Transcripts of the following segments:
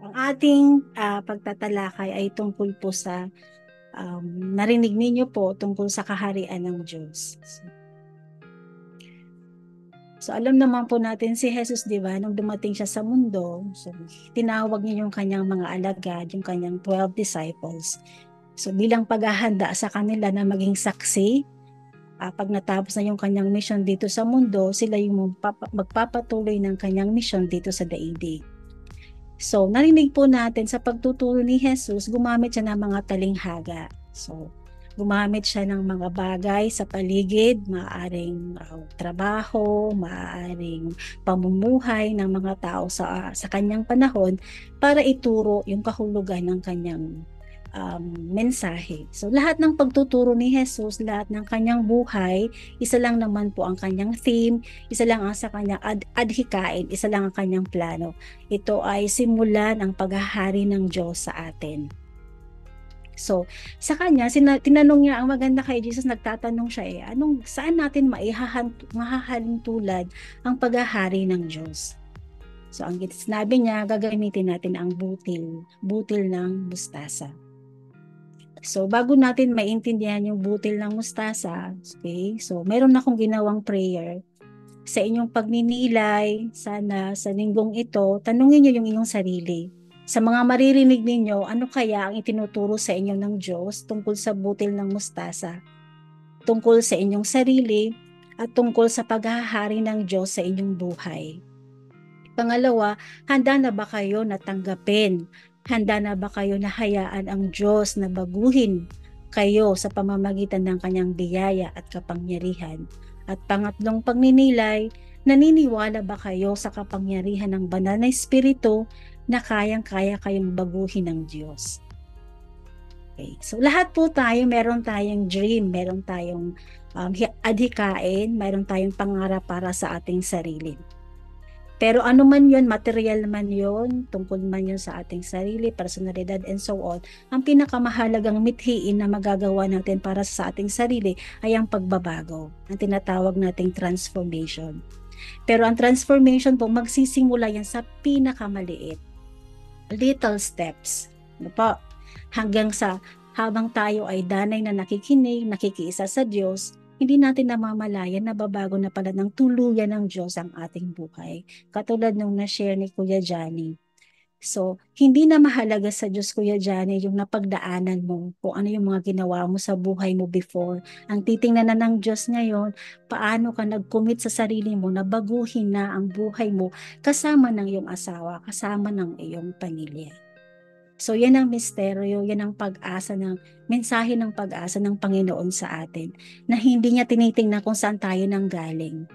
ang ating pagtatalakay ay tungkol po sa narinig ninyo po tungkol sa kaharian ng Diyos. So alam naman po natin si Jesus, di ba, nung dumating siya sa mundo, so tinawag niya yung kanyang mga alagad, yung kanyang 12 disciples. So bilang paghahanda sa kanila na maging saksi, pag natapos na yung kanyang mission dito sa mundo, sila yung magpapatuloy ng kanyang mission dito sa daigdig. So, narinig po natin sa pagtuturo ni Jesus, gumamit siya ng mga talinghaga. So, gumamit siya ng mga bagay sa paligid, maaaring trabaho, maaaring pamumuhay ng mga tao sa kanyang panahon para ituro yung kahulugan ng kanyang mensahe. So lahat ng pagtuturo ni Jesus, lahat ng kanyang buhay, isa lang naman po ang kanyang theme, isa lang ang sa kanyang adhikain, isa lang ang kanyang plano. Ito ay simulan ang paghahari ng Diyos sa atin. So, sa kanya, tinanong niya, ang maganda kay Jesus, nagtatanong siya saan natin mahahalin tulad ang paghahari ng Diyos? So, ang sinabi niya, gagamitin natin ang butil ng mustasa. So, bago natin maintindihan yung butil ng mustasa, okay, so meron akong ginawang prayer. Sa inyong pagninilay, sana sa linggong ito, tanungin niyo yung inyong sarili. Sa mga maririnig ninyo, ano kaya ang itinuturo sa inyo ng Diyos tungkol sa butil ng mustasa, tungkol sa inyong sarili, at tungkol sa paghahari ng Diyos sa inyong buhay. Pangalawa, handa na ba kayo na tanggapin? Handa na ba kayo na hayaan ang Diyos na baguhin kayo sa pamamagitan ng kanyang biyaya at kapangyarihan? At pangatlong pagninilay, naniniwala ba kayo sa kapangyarihan ng banal na espiritu na kayang-kaya kayong baguhin ng Diyos? Okay. So lahat po tayo, meron tayong dream, meron tayong adhikain, meron tayong pangarap para sa ating sarili. Pero ano man yun, material man yun, tungkol man yun sa ating sarili, personalidad, and so on, ang pinakamahalagang mithiin na magagawa natin para sa ating sarili ay ang pagbabago, ang tinatawag nating transformation. Pero ang transformation po, magsisimula yan sa pinakamaliit. Little steps. Ano po? Hanggang sa habang tayo ay danay na nakikinig, nakikiisa sa Diyos, hindi natin namamalayan na babago na pala ng tuluyan ng Diyos ang ating buhay. Katulad nung na-share ni Kuya Johnny. So, hindi na mahalaga sa Diyos, Kuya Johnny, yung napagdaanan mo, kung ano yung mga ginawa mo sa buhay mo before. Ang titingnan na ng Diyos ngayon, paano ka nag-commit sa sarili mo na baguhin na ang buhay mo kasama ng iyong asawa, kasama ng iyong pamilya. So yan ang misteryo, yan ang pag-asa mensahe ng pag-asa ng Panginoon sa atin, na hindi niya tinitingnan kung saan tayo nanggaling.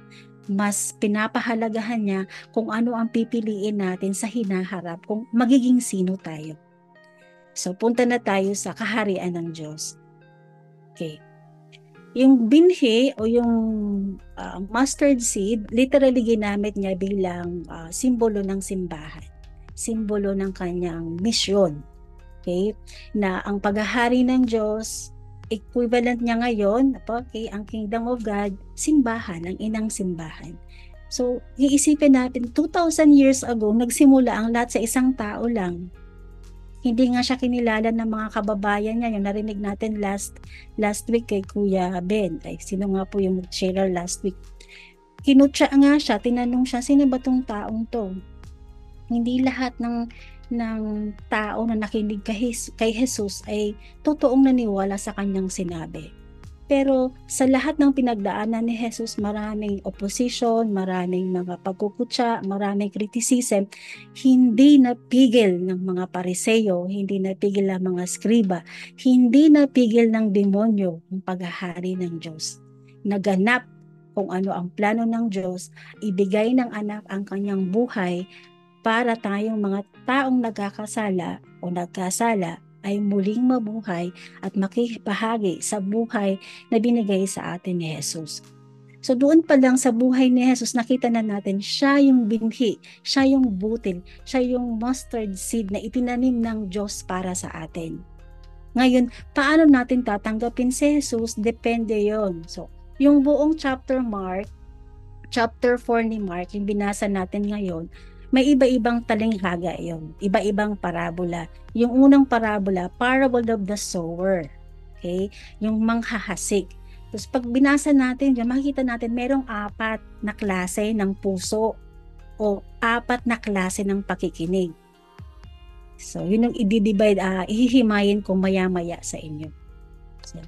Mas pinapahalagahan niya kung ano ang pipiliin natin sa hinaharap, kung magiging sino tayo. So punta na tayo sa kaharian ng Diyos. Okay. Yung binhi o yung mustard seed, literally ginamit niya bilang simbolo ng simbahan. Simbolo ng kanyang misyon. Okay? Na ang paghahari ng Diyos, equivalent niya ngayon, okay, ang kingdom of God, simbahan, ang inang simbahan. So, iisipin natin, 2,000 years ago, nagsimula ang lahat sa isang tao lang. Hindi nga siya kinilala ng mga kababayan niya. Yung narinig natin last week kay Kuya Ben. Ay, sino nga po yung sharer last week? Kinutya nga siya, tinanong siya, sino ba tong taong to? Hindi lahat ng tao na nakinig kay Jesus ay totoong naniwala sa kanyang sinabi. Pero sa lahat ng pinagdaanan ni Jesus, maraming opposition, maraming mga pagkukutya, maraming criticism, hindi napigil ng mga Pariseo, hindi napigil ng mga skriba, hindi napigil ng demonyo ang paghahari ng Diyos. Naganap kung ano ang plano ng Diyos, ibigay ng anak ang kanyang buhay para tayong mga taong nagkakasala o nagkasala ay muling mabuhay at makibahagi sa buhay na binigay sa atin ni Jesus. So doon pa lang sa buhay ni Jesus, nakita na natin siya yung binhi, siya yung butil, siya yung mustard seed na itinanim ng Diyos para sa atin. Ngayon, paano natin tatanggapin si Jesus? Depende yon. So, yung buong chapter 4 ni Mark, yung binasa natin ngayon, may iba-ibang talinghaga yon, iba-ibang parabola. Yung unang parabola, parable of the sower. Okay? Yung manghahasik. Tapos pag binasa natin dyan, makikita natin merong 4 na klase ng puso o 4 na klase ng pakikinig. So, yun yung i-divide, ihihimayin ko maya-maya sa inyo. So,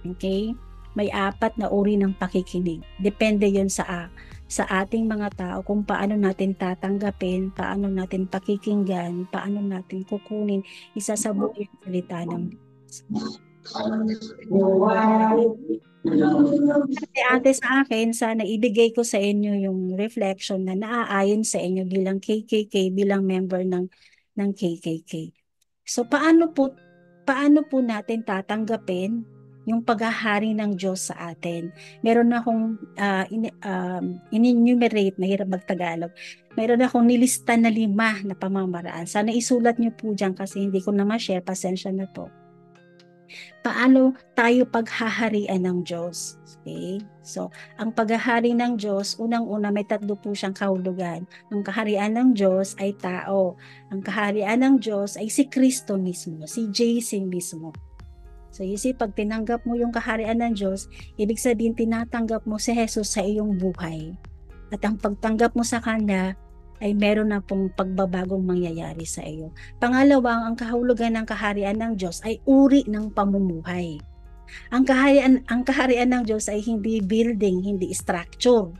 okay? May 4 na uri ng pakikinig. Depende yon sa ating mga tao kung paano natin tatanggapin, paano natin pakikinggan, paano natin kukunin isa sa buong salita ng ate sa akin, sana ibigay ko sa inyo yung reflection na naaayon sa inyo bilang KKK, bilang member ng KKK. So paano po natin tatanggapin yung paghahari ng Diyos sa atin? Meron akong in-enumerate, mahirap magtagalog. Meron akong nilista na 5 na pamamaraan. Sana isulat niyo po dyan kasi hindi ko na ma-share, pasensya na po. Paano tayo paghaharian ng Diyos? Okay? So, ang paghahari ng Diyos, unang-una may 3 po siyang kahulugan. Ang kaharian ng Diyos ay tao. Ang kaharian ng Diyos ay si Kristo mismo, si JC mismo. So, you see, pag tinanggap mo yung kaharian ng Diyos, ibig sabihin tinatanggap mo si Jesus sa iyong buhay. At ang pagtanggap mo sa Kanya, ay meron na pong pagbabagong mangyayari sa iyo. Pangalawa, ang kahulugan ng kaharian ng Diyos ay uri ng pamumuhay. Ang kaharian ng Diyos ay hindi building, hindi structure,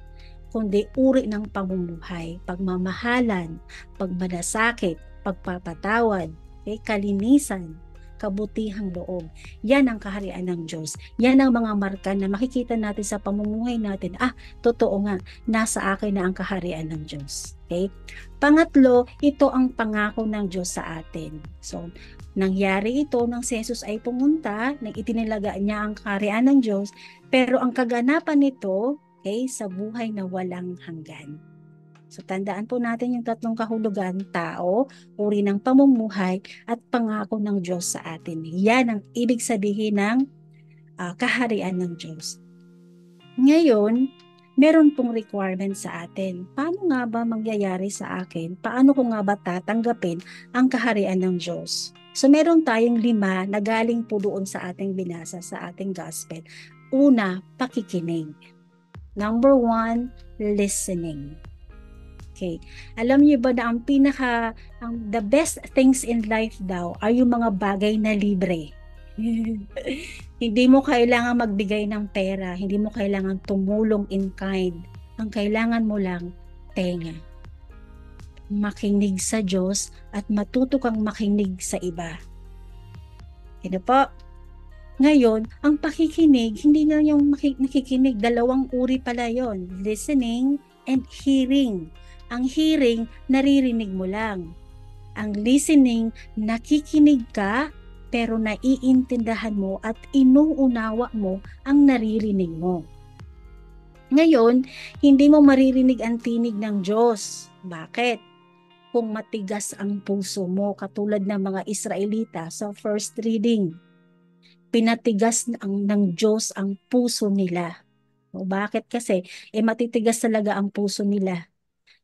kundi uri ng pamumuhay, pagmamahalan, pagmalasakit, pagpapatawad, kalinisan, kabutihang loob. Yan ang kaharian ng Diyos. Yan ang mga marka na makikita natin sa pamumuhay natin. Totoo nga, nasa akin na ang kaharian ng Diyos. Okay? Pangatlo, ito ang pangako ng Diyos sa atin. So, nangyari ito nang si Jesus ay pumunta, nang itinilaga niya ang kaharian ng Diyos, pero ang kaganapan nito, sa buhay na walang hanggan. So, tandaan po natin yung 3 kahulugan, tao, uri ng pamumuhay, at pangako ng Diyos sa atin. Yan ang ibig sabihin ng kaharian ng Diyos. Ngayon, meron pong requirement sa atin. Paano nga ba mangyayari sa akin? Paano ko nga ba tatanggapin ang kaharian ng Diyos? So, meron tayong 5 na galing po doon sa ating binasa, sa ating gospel. Una, pakikinig. Number 1, listening. Okay. Alam niyo ba na the best things in life daw ay yung mga bagay na libre. Hindi mo kailangan magbigay ng pera, hindi mo kailangan tumulong in kind. Ang kailangan mo lang, tenga. Makinig sa Diyos at matuto kang makinig sa iba. Ano po? Ngayon, ang pakikinig, hindi na yung nakikinig, 2 uri pala yon, listening and hearing. Ang hearing, naririnig mo lang. Ang listening, nakikinig ka, pero naiintindahan mo at inuunawa mo ang naririnig mo. Ngayon, hindi mo maririnig ang tinig ng Diyos. Bakit? Kung matigas ang puso mo, katulad ng mga Israelita sa first reading, pinatigas ng Diyos ang puso nila. O bakit kasi? Matitigas talaga ang puso nila.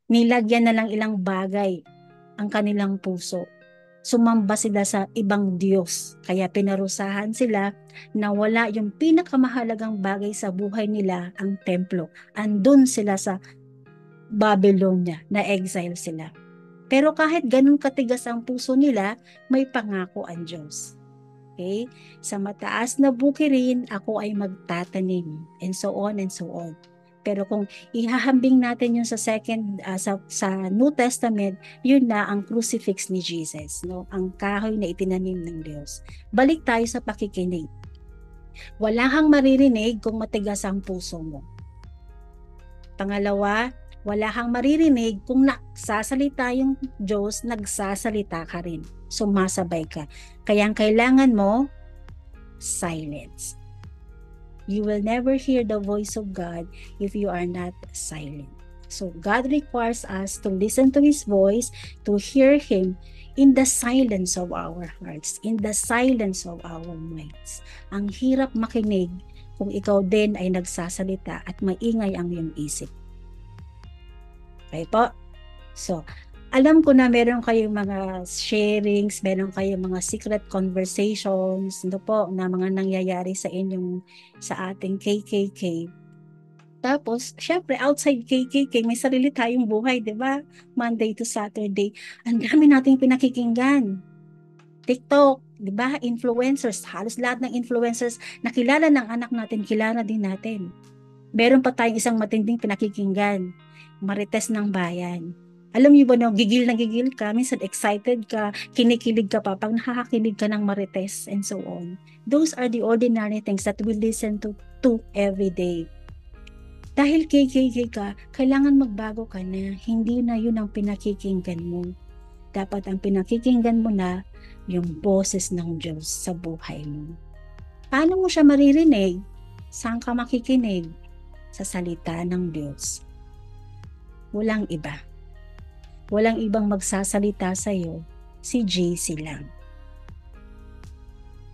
Nilagyan na lang ilang bagay ang kanilang puso. Sumamba sila sa ibang Diyos. Kaya pinarusahan sila na wala yung pinakamahalagang bagay sa buhay nila, ang templo. Andun sila sa Babylonia, na exile sila. Pero kahit ganun katigas ang puso nila, may pangako ang Diyos. Okay? Sa mataas na bukirin, ako ay magtatanim. And so on and so on. Pero kung ihahambing natin yun sa sa New Testament, yun na ang crucifix ni Jesus, no? Ang kahoy na itinanim ng Diyos. Balik tayo sa pakikinig. Wala kang maririnig kung matigas ang puso mo. Pangalawa, wala kang maririnig kung nagsasalita yung Diyos, nagsasalita ka rin. Sumasabay ka. Kaya ang kailangan mo, silence. You will never hear the voice of God if you are not silent. So God requires us to listen to His voice, to hear Him in the silence of our hearts, in the silence of our minds. Ang hirap makinig kung ikaw din ay nagsasalita at maingay ang iyong isip. Okay po? So, alam ko na meron kayong mga sharings, meron kayong mga secret conversations, no po, na mga nangyayari sa ating KKK. Tapos, syempre, outside KKK, may sarili tayong buhay, di ba? Monday to Saturday. Ang dami nating pinakikinggan. TikTok, di ba? Influencers, halos lahat ng influencers na kilala ng anak natin, kilala din natin. Meron pa tayong isang matinding pinakikinggan, Marites ng Bayan. Alam niyo ba na gigil ka, minsan excited ka, kinikilig ka pa pag nakakakinig ka ng Marites and so on. Those are the ordinary things that we listen to every day. Dahil KKK ka, kailangan magbago ka na. Hindi na yun ang pinakikinggan mo. Dapat ang pinakikinggan mo na yung boses ng Diyos sa buhay mo. Paano mo siya maririnig? Saan ka makikinig? Sa salita ng Diyos. Walang iba. Walang ibang magsasalita sa iyo, si JC lang.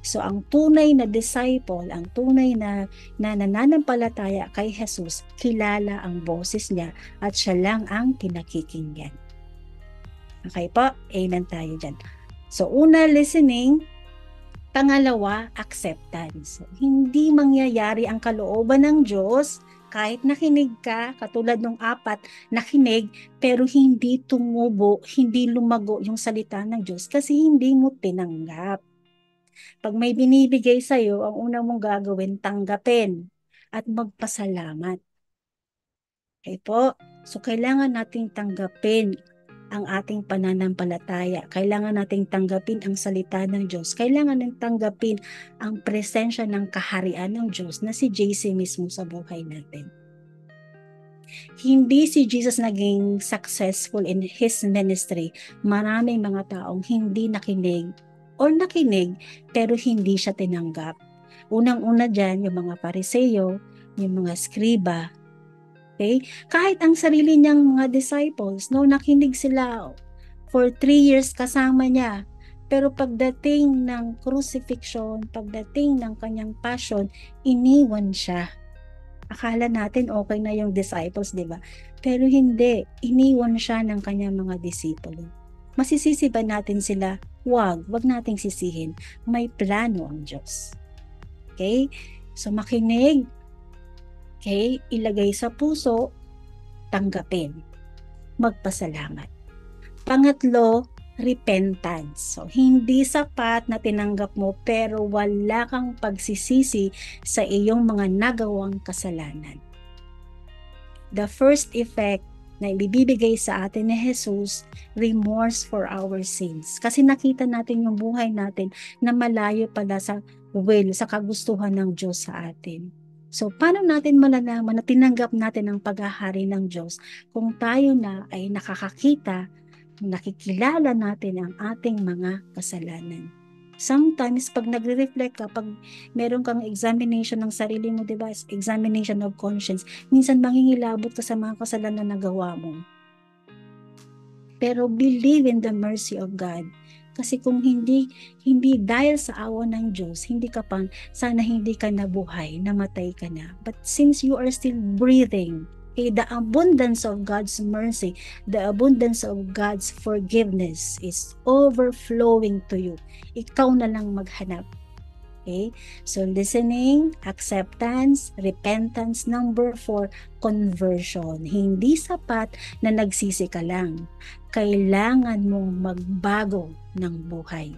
So ang tunay na disciple, ang tunay na nananampalataya kay Jesus, kilala ang boses niya at siya lang ang pinakikinggan. Okay po? Amen tayo dyan. So una, listening. Pangalawa, acceptance. So, hindi mangyayari ang kalooban ng Diyos kahit nakinig ka, katulad ng 4, nakinig, pero hindi tumubo, hindi lumago yung salita ng Diyos kasi hindi mo tinanggap. Pag may binibigay sa'yo, ang una mong gagawin, tanggapin at magpasalamat. Okay po? So, kailangan nating tanggapin ang ating pananampalataya. Kailangan nating tanggapin ang salita ng Diyos. Kailangan nating tanggapin ang presensya ng kaharian ng Diyos na si JC mismo sa buhay natin. Hindi si Jesus naging successful in His ministry. Maraming mga taong hindi nakinig or nakinig pero hindi siya tinanggap. Unang-una dyan, yung mga Pariseo, yung mga Skriba. Okay? Kahit ang sarili niyang mga disciples, no, nakinig sila for 3 years kasama niya. Pero pagdating ng crucifixion, pagdating ng kanyang passion, iniwan siya. Akala natin okay na yung disciples, di ba? Pero hindi. Iniwan siya ng kanyang mga disipulo. Masisisi ba natin sila? Wag nating sisihin. May plano ang Diyos. Okay? So makinig. Okay? Ilagay sa puso, tanggapin. Magpasalamat. Pangatlo, repentance. So, hindi sapat na tinanggap mo pero wala kang pagsisisi sa iyong mga nagawang kasalanan. The first effect na ibibigay sa atin ni Jesus, remorse for our sins. Kasi nakita natin yung buhay natin na malayo pala sa will, sa kagustuhan ng Diyos sa atin. So, paano natin malalaman na tinanggap natin ang paghahari ng Diyos kung tayo na ay nakakakita, nakikilala natin ang ating mga kasalanan? Sometimes, pag nagre-reflect ka, pag meron kang examination ng sarili mo, diba? Examination of conscience, minsan mangingilabot ka sa mga kasalanan na gawa mo. Pero believe in the mercy of God. Kasi kung hindi dahil sa awa ng Diyos, sana hindi ka nabuhay, namatay ka na. But since you are still breathing, the abundance of God's mercy, the abundance of God's forgiveness is overflowing to you. Ikaw na lang maghanap. Okay? So listening, acceptance, repentance. Number 4, conversion. Hindi sapat na nagsisi ka lang. Kailangan mong magbago ng buhay.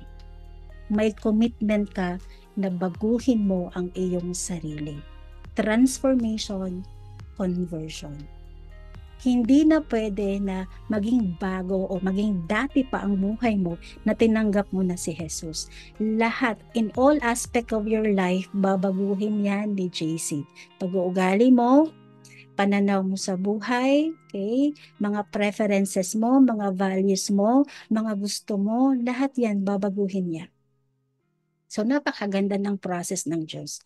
May commitment ka na baguhin mo ang iyong sarili. Transformation, conversion. Hindi na pwede na maging bago o maging dati pa ang buhay mo na tinanggap mo na si Jesus. Lahat, in all aspect of your life, babaguhin yan ni JC. Pag-uugali mo, pananaw mo sa buhay, okay? Mga preferences mo, mga values mo, mga gusto mo, lahat yan babaguhin niya. So napakaganda ng process ng Diyos.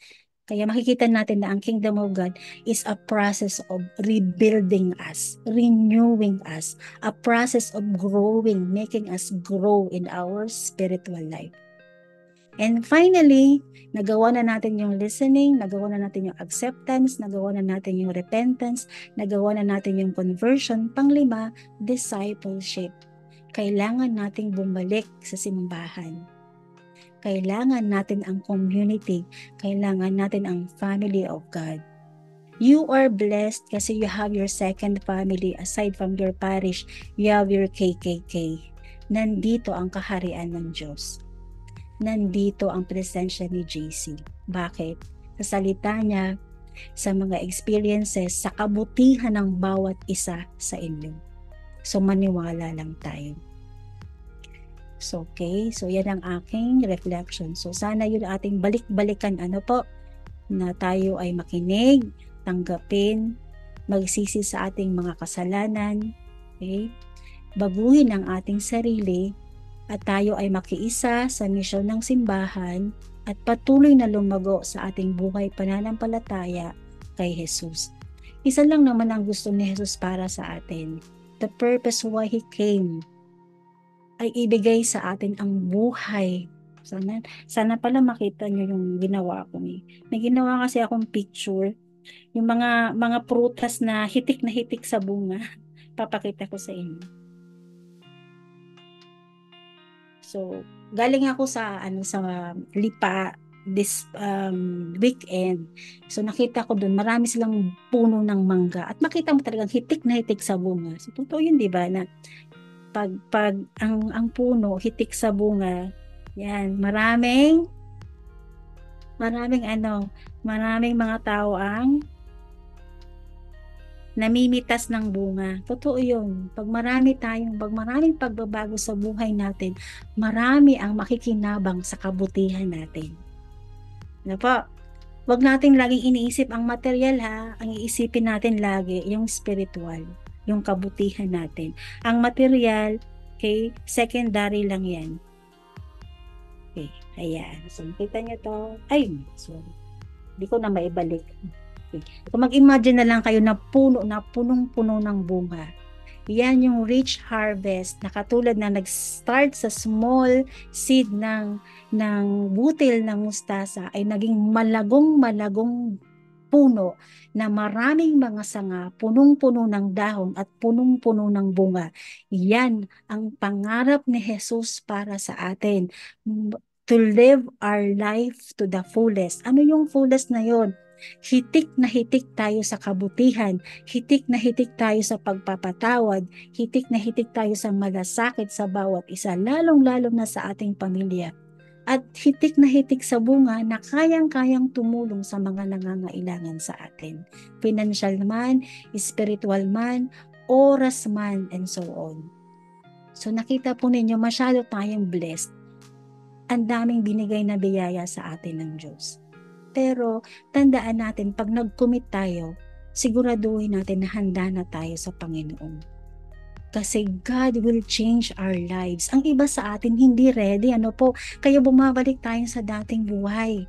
Kaya makikita natin na ang kingdom of God is a process of rebuilding us, renewing us, a process of growing, making us grow in our spiritual life. And finally, nagawa na natin yung listening, nagawa na natin yung acceptance, nagawa na natin yung repentance, nagawa na natin yung conversion. Panglima, discipleship. Kailangan nating bumalik sa simbahan. Kailangan natin ang community. Kailangan natin ang family of God. You are blessed kasi you have your second family aside from your parish. You have your KKK. Nandito ang kaharian ng Diyos. Nandito ang presensya ni JC. Bakit? Sa salita niya, sa mga experiences, sa kabutihan ng bawat isa sa inyo. So maniwala lang tayo. So okay, so yan ang aking reflection. So sana yun ating balik-balikan na tayo ay makinig, tanggapin, magsisi sa ating mga kasalanan, okay? Baguhin ang ating sarili at tayo ay makiisa sa misyon ng simbahan at patuloy na lumago sa ating buhay pananampalataya kay Jesus. Isa lang naman ang gusto ni Jesus para sa atin. The purpose why He came ay ibigay sa atin ang buhay. Sana pala makita nyo yung ginawa ko. May ginawa kasi akong picture, yung mga prutas na hitik sa bunga. Papakita ko sa inyo. So, galing ako sa Lipa this weekend. So, nakita ko doon, marami silang puno ng mangga. At makita mo talagang hitik sa bunga. So, totoo yun, di ba? Na pag ang puno hitik sa bunga, yan, maraming mga tao ang namimitas ng bunga. Totoo yun. Pag maraming pagbabago sa buhay natin, marami ang makikinabang sa kabutihan natin. Ano po? Huwag natin laging iniisip ang material ha. Ang iisipin natin lagi yung spiritual, yung kabutihan natin. Ang material, okay, secondary lang yan. Okay, ayan. So, kita nyo to. Ay, sorry. Hindi ko na maibalik. Okay. So, mag-imagine na lang kayo na punong-puno ng bunga. Yan yung rich harvest na katulad na nag-start sa small seed ng butil ng mustasa ay naging malagong puno na maraming mga sanga, punong-puno ng dahon at punong-puno ng bunga. Yan ang pangarap ni Jesus para sa atin. To live our life to the fullest. Ano yung fullest na yon? Hitik na hitik tayo sa kabutihan, hitik na hitik tayo sa pagpapatawad, hitik na hitik tayo sa malasakit sa bawat isa, lalong-lalo na sa ating pamilya. At hitik na hitik sa bunga na kayang-kayang tumulong sa mga nangangailangan sa atin. Financial man, spiritual man, oras man, and so on. So nakita po ninyo, masyado tayong blessed. Ang daming binigay na biyaya sa atin ng Diyos. Pero tandaan natin, pag nag-commit tayo, siguraduhin natin na handa na tayo sa Panginoon. Kasi God will change our lives. Ang iba sa atin hindi ready. Kaya bumabalik tayo sa dating buhay.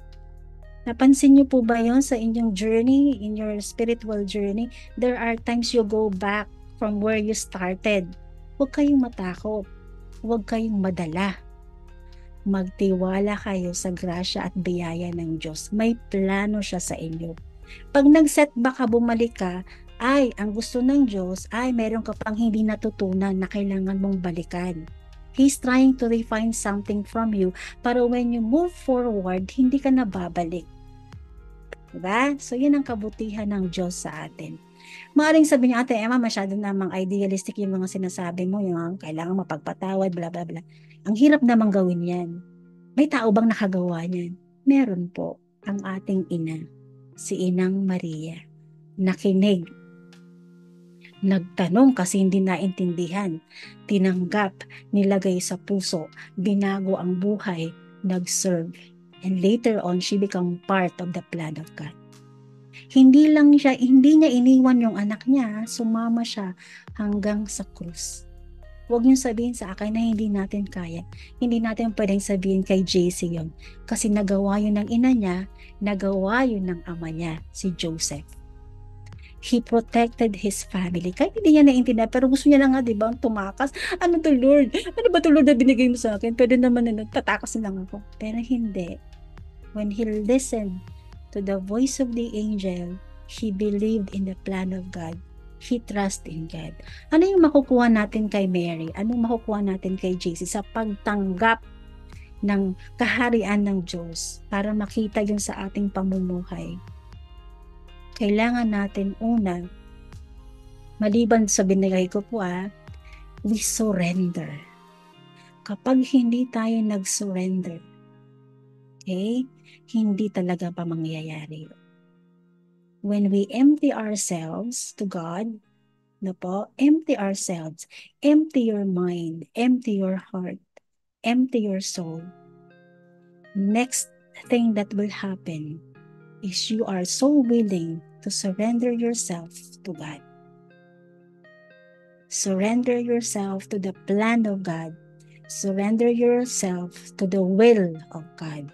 Napansin niyo po ba yon sa inyong journey, in your spiritual journey? There are times you go back from where you started. Huwag kayong matakot. Huwag kayong madala. Magtiwala kayo sa grasya at biyaya ng Diyos. May plano siya sa inyo. Pag nag-setback ka, bumalik ka, ang gusto ng Diyos ay meron ka pang hindi natutunan na kailangan mong balikan. He's trying to refine something from you para when you move forward, hindi ka na babalik. Diba? So, yun ang kabutihan ng Diyos sa atin. Maaaring sabihin niyo, Ate Emma, masyado namang idealistic yung mga sinasabi mo, yung kailangan mapagpatawad, bla bla bla. Ang hirap namang gawin yan. May tao bang nakagawa niyan? Meron po, ang ating ina, si Inang Maria. Nakinig. Nagtanong kasi hindi naintindihan. Tinanggap, nilagay sa puso, binago ang buhay, nag-serve. And later on, she became part of the plan of God. Hindi niya iniwan yung anak niya, sumama siya hanggang sa krus. Huwag niyong sabihin sa akin na hindi natin kaya. Hindi natin pwedeng sabihin kay JC yun. Kasi nagawa yun ng ina niya, nagawa yun ng ama niya, si Joseph. He protected his family. Kahit hindi niya naiintindihan, pero gusto niya na nga, di ba, tumakas. Ano to, Lord? Ano ba to, Lord, na binigay mo sa akin? Pwede naman na tatakas na lang ako. Pero hindi. When he listened to the voice of the angel, he believed in the plan of God. He trusted in God. Ano yung makukuha natin kay Mary? Ano makukuha natin kay Jesus sa pagtanggap ng kaharian ng Diyos para makita yun sa ating pamumuhay? Kailangan natin una, maliban sa binigay ko po we surrender. Kapag hindi tayo nag-surrender, okay, hindi talaga pa mangyayari. When we empty ourselves to God, empty ourselves, empty your mind, empty your heart, empty your soul. Next thing that will happen is you are so willing to surrender yourself to God. Surrender yourself to the plan of God. Surrender yourself to the will of God.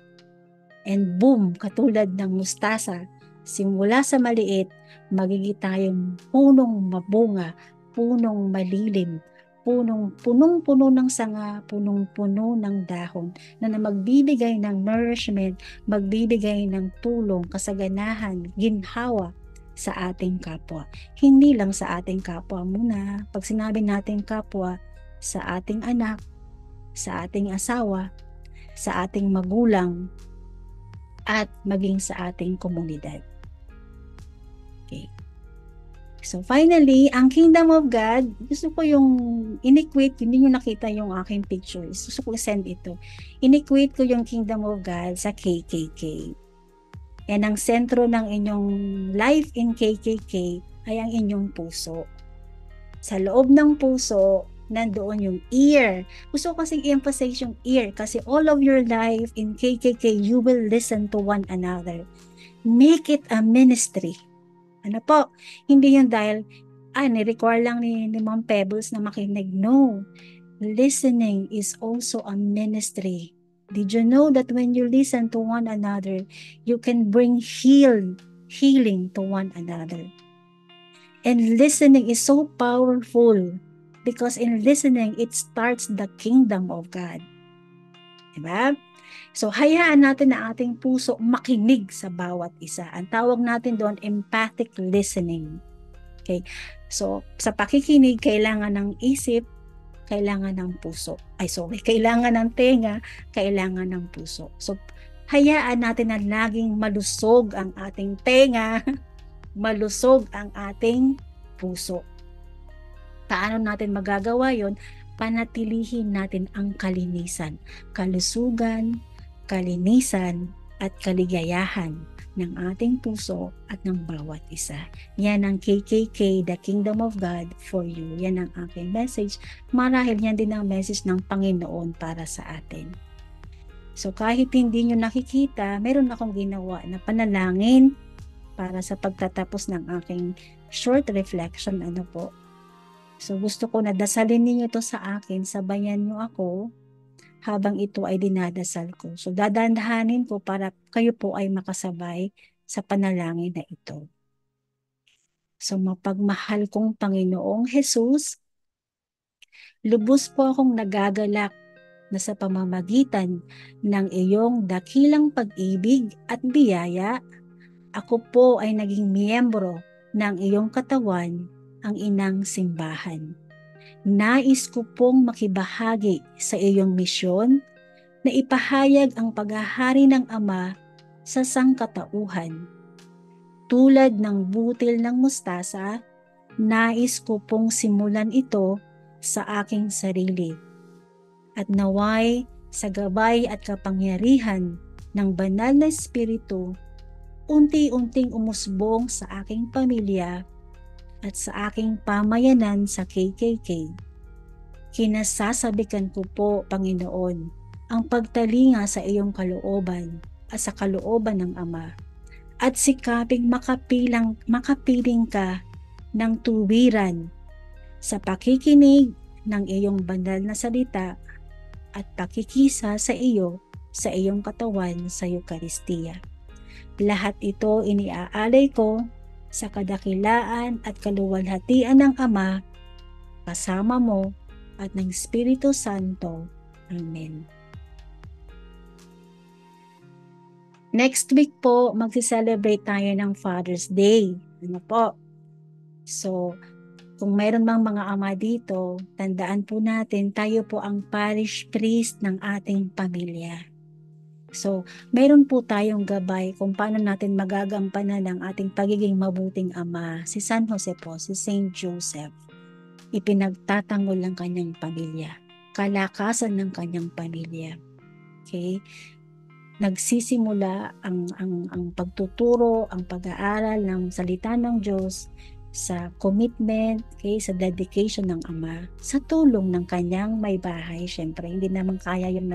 And boom, katulad ng mustasa, simula sa maliit, magiging tayong punong mabunga, punong malilim, punong-puno ng sanga, punong-puno ng dahon, na magbibigay ng nourishment, magbibigay ng tulong, kasaganahan, ginhawa sa ating kapwa. Hindi lang sa ating kapwa muna. Pag sinabi natin kapwa, sa ating anak, sa ating asawa, sa ating magulang, at maging sa ating komunidad. Okay. So finally, ang Kingdom of God, gusto ko yung in-equate, hindi nyo nakita yung aking pictures. Gusto ko i-send ito. In-equate ko yung Kingdom of God sa KKK. And ang sentro ng inyong life in KKK ay ang inyong puso. Sa loob ng puso, nandoon yung ear. Gusto ko kasing emphasize yung ear kasi all of your life in KKK, you will listen to one another. Make it a ministry. Ano po? Hindi yun dahil, ni-require lang ni Ma'am Pebbles na makinig. No. Listening is also a ministry. Did you know that when you listen to one another, you can bring healing to one another? And listening is so powerful because in listening, it starts the kingdom of God. Diba? So, hayaan natin na ating puso makinig sa bawat isa. Ang tawag natin doon, empathic listening. Okay? So, sa pakikinig, kailangan ng isip, kailangan ng puso. Kailangan ng tenga, kailangan ng puso. So, hayaan natin na laging malusog ang ating tenga, malusog ang ating puso. Paano natin magagawa yon? Panatilihin natin ang kalinisan, kalusugan, kalinisan, at kaligayahan ng ating puso at ng bawat isa. Yan ang KKK, the Kingdom of God for you. Yan ang aking message. Marahil yan din ang message ng Panginoon para sa atin. So kahit hindi nyo nakikita, meron akong ginawa na panalangin para sa pagtatapos ng aking short reflection. So gusto ko na dasalin ninyo ito sa akin, sabayan nyo ako habang ito ay dinadasal ko. So dadandahanin ko para kayo po ay makasabay sa panalangin na ito. So mapagmahal kong Panginoong Jesus, lubos po akong nagagalak na sa pamamagitan ng iyong dakilang pag-ibig at biyaya, ako po ay naging miyembro ng iyong katawan, ang inang simbahan. Nais ko pong makibahagi sa iyong misyon na ipahayag ang paghahari ng Ama sa sangkatauhan. Tulad ng butil ng mustasa, nais ko pong simulan ito sa aking sarili. At naway sa gabay at kapangyarihan ng banal na Espiritu, unti-unting umusbong sa aking pamilya at sa aking pamayanan sa KKK. Kinasasabikan ko po, Panginoon, ang pagtalinga sa iyong kalooban at sa kalooban ng Ama, at sikaping makapiling ka ng tuwiran sa pakikinig ng iyong banal na salita at pakikisa sa iyong katawan sa Eukaristiya. Lahat ito iniaalay ko sa kadakilaan at kaluwalhatian ng Ama, kasama mo at ng Espiritu Santo. Amen. Next week po, magsi-celebrate tayo ng Father's Day. Ano po? So, kung mayroon mang mga ama dito, tandaan po natin, tayo po ang parish priest ng ating pamilya. So, mayroon po tayong gabay kung paano natin magagampanan ang ating pagiging mabuting ama. Si San Jose po, si Saint Joseph, ipinagtatanggol ng kanyang pamilya, kalakasan ng kanyang pamilya. Okay? Nagsisimula ang pagtuturo, ang pag-aaral ng salita ng Diyos sa commitment, okay, sa dedication ng ama, sa tulong ng kanyang may bahay. Syempre, hindi naman kaya yun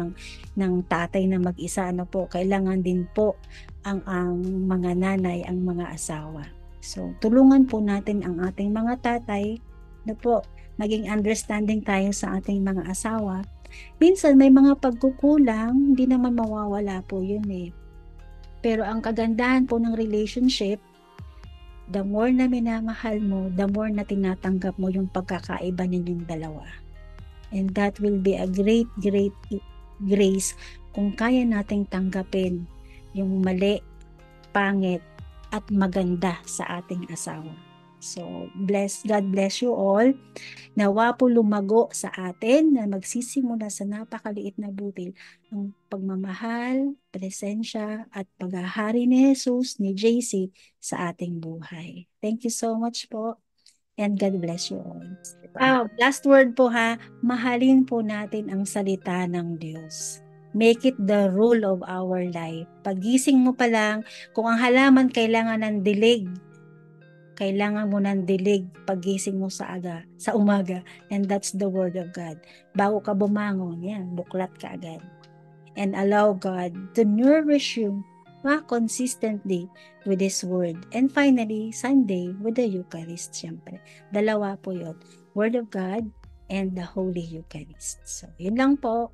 ng tatay na mag-isa. Ano po, kailangan din po ang mga nanay, ang mga asawa. So, tulungan po natin ang ating mga tatay na po, maging understanding tayo sa ating mga asawa. Minsan may mga pagkukulang, hindi naman mawawala po yun eh. Pero ang kagandahan po ng relationship, the more na minamahal mo, the more na tinatanggap mo yung pagkakaiba ninyong dalawa. And that will be a great, great grace kung kaya nating tanggapin yung mali, pangit, at maganda sa ating asawa. So, God bless you all. Nawa po lumago sa atin na magsisimula sa napakaliit na butil ang pagmamahal, presensya, at paghahari ni Jesus, ni JC sa ating buhay. Thank you so much po and God bless you all. Last word po ha, mahalin po natin ang salita ng Diyos. Make it the rule of our life. Pagising mo pa lang, kung ang halaman kailangan ng dilig, kailangan mo ng dilig pagising mo sa umaga, and that's the word of God. Bago ka bumangon, yan, buklat ka agad. And allow God to nourish you consistently with His word. And finally, Sunday with the Eucharist, syempre. Dalawa po yun. Word of God and the Holy Eucharist. So, yun lang po.